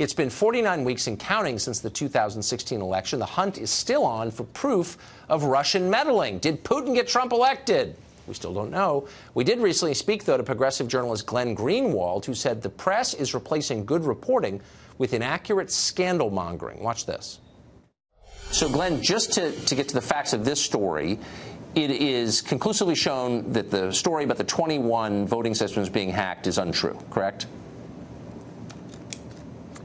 It's been 49 weeks and counting since the 2016 election. The hunt is still on for proof of Russian meddling. Did Putin get Trump elected? We still don't know. We did recently speak, though, to progressive journalist Glenn Greenwald, who said the press is replacing good reporting with inaccurate scandal mongering. Watch this. So, Glenn, just to get to the facts of this story, it is conclusively shown that the story about the 21 voting systems being hacked is untrue, correct?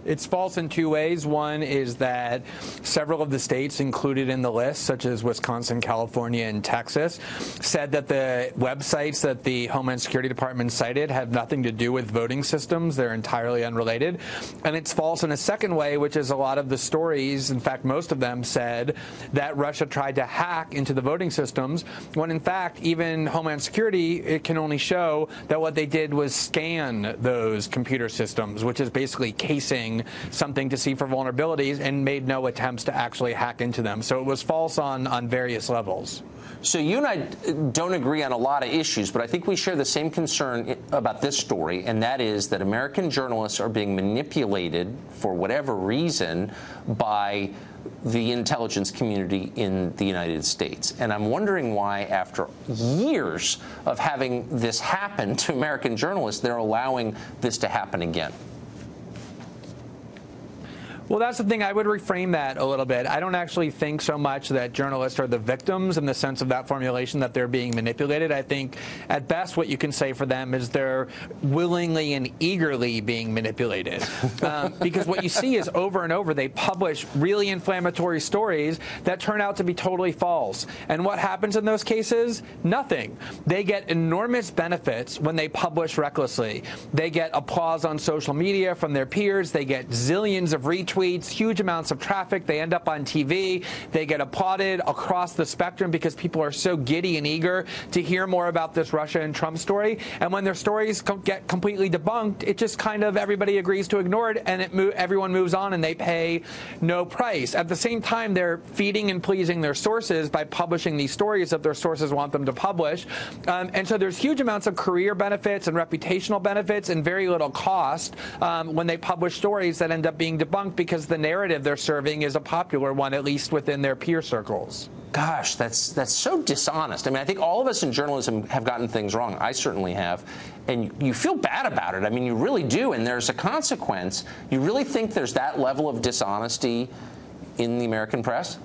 It's false in two ways. One is that several of the states included in the list, such as Wisconsin, California, and Texas, said that the websites that the Homeland Security Department cited have nothing to do with voting systems. They're entirely unrelated. And it's false in a second way, which is a lot of the stories, in fact, most of them said that Russia tried to hack into the voting systems, when in fact, even Homeland Security, it can only show that what they did was scan those computer systems, which is basically casing something to see for vulnerabilities, and made no attempts to actually hack into them. So it was false on various levels. So you and I don't agree on a lot of issues, but I think we share the same concern about this story, and that is that American journalists are being manipulated for whatever reason by the intelligence community in the United States. And I'm wondering why, after years of having this happen to American journalists, they're allowing this to happen again. Well, that's the thing. I would reframe that a little bit. I don't actually think so much that journalists are the victims in the sense of that formulation, that they're being manipulated. I think at best what you can say for them is they're willingly and eagerly being manipulated. Because what you see is over and over they publish really inflammatory stories that turn out to be totally false. And what happens in those cases? Nothing. They get enormous benefits when they publish recklessly. They get applause on social media from their peers. They get zillions of retweets, huge amounts of traffic. They end up on TV. They get applauded across the spectrum because people are so giddy and eager to hear more about this Russia and Trump story. And when their stories get completely debunked, it just kind of everybody agrees to ignore it, and everyone moves on and they pay no price. At the same time, they're feeding and pleasing their sources by publishing these stories that their sources want them to publish. And so there's huge amounts of career benefits and reputational benefits and very little cost when they publish stories that end up being debunked, because the narrative they're serving is a popular one, at least within their peer circles. Gosh, that's so dishonest. I mean, I think all of us in journalism have gotten things wrong. I certainly have. And you feel bad about it. I mean, you really do. And there's a consequence. You really think there's that level of dishonesty in the American press?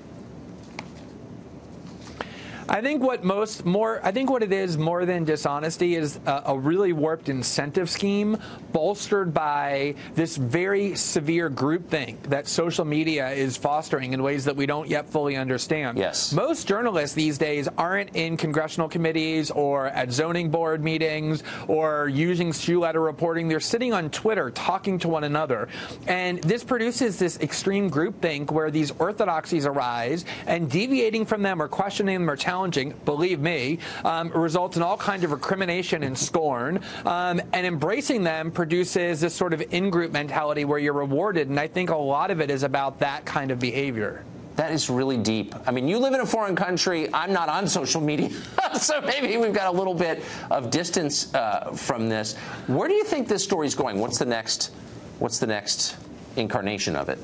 I think what it is more than dishonesty is a really warped incentive scheme bolstered by this very severe groupthink that social media is fostering in ways that we don't yet fully understand. Yes. Most journalists these days aren't in congressional committees or at zoning board meetings or using shoe letter reporting. They're sitting on Twitter talking to one another. And this produces this extreme groupthink where these orthodoxies arise, and deviating from them or questioning them or challenging, believe me, results in all kinds of recrimination and scorn, and embracing them produces this sort of in-group mentality where you're rewarded, and I think a lot of it is about that kind of behavior. That is really deep. I mean, you live in a foreign country. I'm not on social media, so maybe we've got a little bit of distance from this. Where do you think this story's going? What's the next incarnation of it?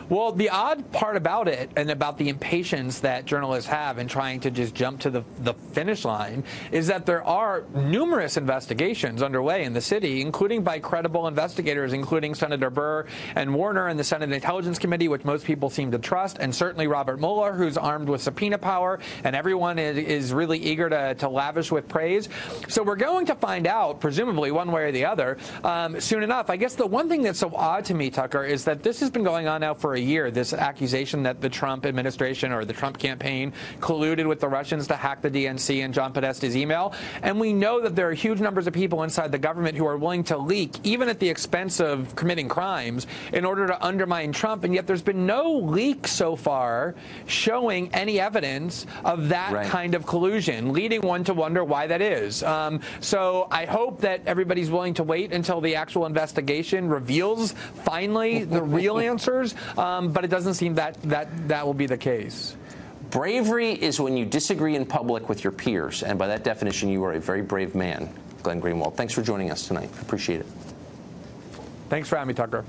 Well, the odd part about it, and about the impatience that journalists have in trying to just jump to the finish line, is that there are numerous investigations underway in the city, including by credible investigators, including Senator Burr and Warner and the Senate Intelligence Committee, which most people seem to trust, and certainly Robert Mueller, who's armed with subpoena power, and everyone is really eager to lavish with praise. So we're going to find out, presumably one way or the other, soon enough. I guess the one thing that's so odd to me, Tucker, is that this has been going on now for a year, this accusation that the Trump administration or the Trump campaign colluded with the Russians to hack the DNC and John Podesta's email. And we know that there are huge numbers of people inside the government who are willing to leak, even at the expense of committing crimes, in order to undermine Trump. And yet there's been no leak so far showing any evidence of that kind of collusion, leading one to wonder why that is. So I hope that everybody's willing to wait until the actual investigation reveals finally the real answers. But it doesn't seem that will be the case. Bravery is when you disagree in public with your peers, and by that definition, you are a very brave man. Glenn Greenwald, thanks for joining us tonight. Appreciate it. Thanks for having me, Tucker.